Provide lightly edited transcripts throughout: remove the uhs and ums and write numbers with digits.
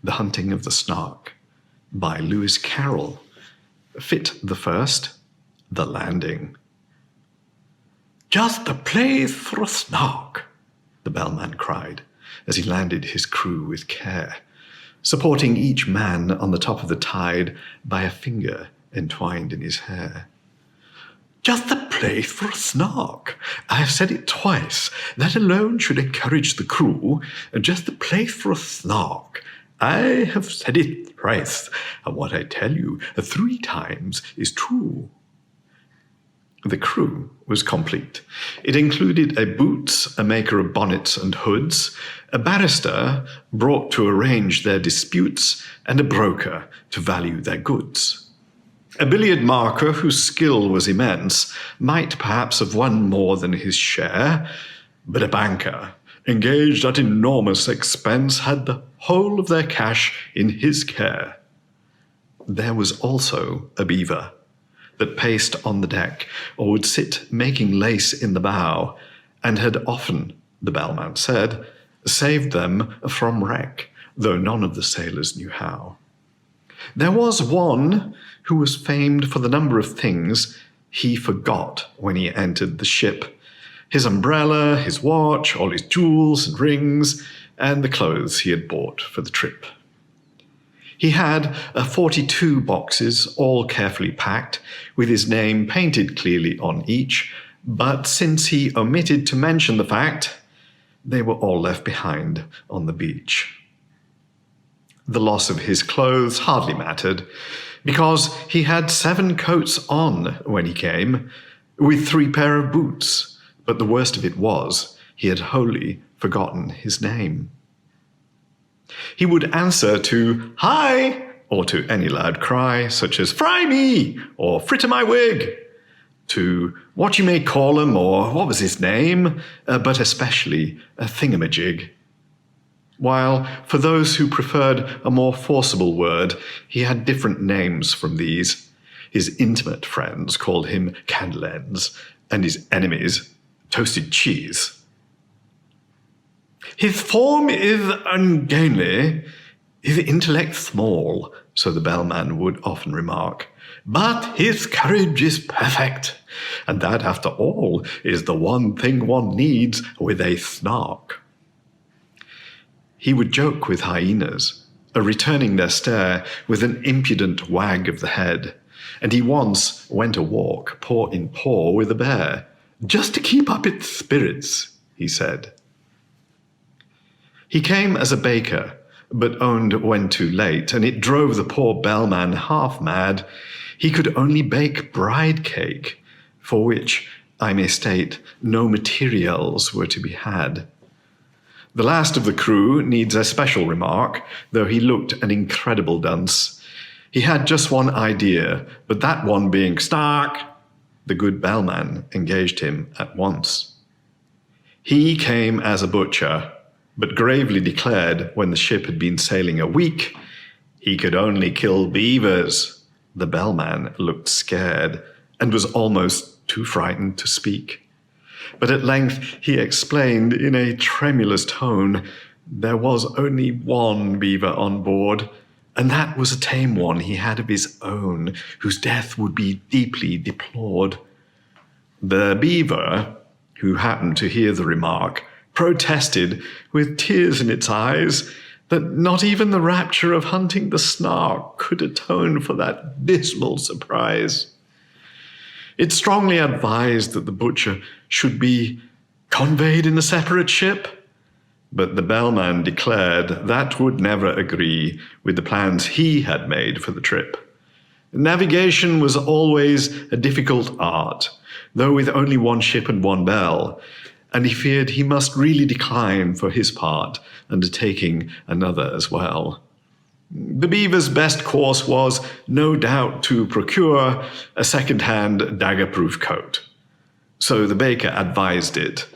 The Hunting of the Snark by Lewis Carroll. Fit the First, The Landing. "Just the place for a Snark," the bellman cried as he landed his crew with care, supporting each man on the top of the tide by a finger entwined in his hair. "Just the place for a Snark. I have said it twice. That alone should encourage the crew. Just the place for a Snark. I have said it thrice, and what I tell you 3 times is true." The crew was complete. It included a boots, a maker of bonnets and hoods, a barrister brought to arrange their disputes, and a broker to value their goods. A billiard marker whose skill was immense might perhaps have won more than his share, but a banker, engaged at enormous expense, had the whole of their cash in his care. There was also a beaver that paced on the deck or would sit making lace in the bow, and had often, the bellman said, saved them from wreck, though none of the sailors knew how. There was one who was famed for the number of things he forgot when he entered the ship: his umbrella, his watch, all his jewels and rings, and the clothes he had bought for the trip. He had 42 boxes, all carefully packed, with his name painted clearly on each, but since he omitted to mention the fact, they were all left behind on the beach. The loss of his clothes hardly mattered, because he had 7 coats on when he came, with 3 pair of boots, but the worst of it was he had wholly forgotten his name. He would answer to "Hi!" or to any loud cry, such as "Fry me!" or "Fritter my wig!" to "What you may call 'em," or "What was his name?" But especially a thingamajig. While for those who preferred a more forcible word, he had different names from these. His intimate friends called him candle ends, and his enemies toasted cheese. "His form is ungainly, his intellect small," so the bellman would often remark, "but his courage is perfect, and that, after all, is the one thing one needs with a Snark." He would joke with hyenas, returning their stare with an impudent wag of the head, and he once went a walk paw in paw with a bear, "just to keep up its spirits," he said. He came as a baker, but owned when too late, and it drove the poor bellman half mad. He could only bake bride cake, for which, I may state, no materials were to be had. The last of the crew needs a special remark, though he looked an incredible dunce. He had just one idea, but that one being "Snark," the good bellman engaged him at once. He came as a butcher, but gravely declared when the ship had been sailing a week, he could only kill beavers. The bellman looked scared and was almost too frightened to speak. But at length he explained in a tremulous tone there was only one beaver on board, and that was a tame one he had of his own, whose death would be deeply deplored. The beaver, who happened to hear the remark, protested, with tears in its eyes, that not even the rapture of hunting the Snark could atone for that dismal surprise. It strongly advised that the butcher should be conveyed in a separate ship, but the bellman declared that would never agree with the plans he had made for the trip. Navigation was always a difficult art, though with only one ship and one bell, and he feared he must really decline for his part, undertaking another as well. The beaver's best course was, no doubt, to procure a second-hand dagger-proof coat. So the baker advised it,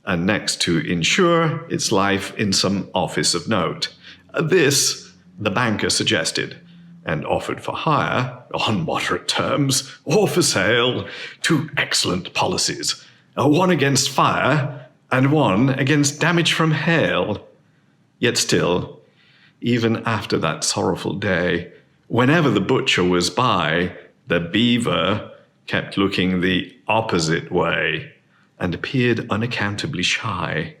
and next to insure its life in some office of note. This the banker suggested, and offered for hire, on moderate terms, or for sale, 2 excellent policies, one against fire and one against damage from hail. Yet still, even after that sorrowful day. Whenever the butcher was by, the beaver kept looking the opposite way and appeared unaccountably shy.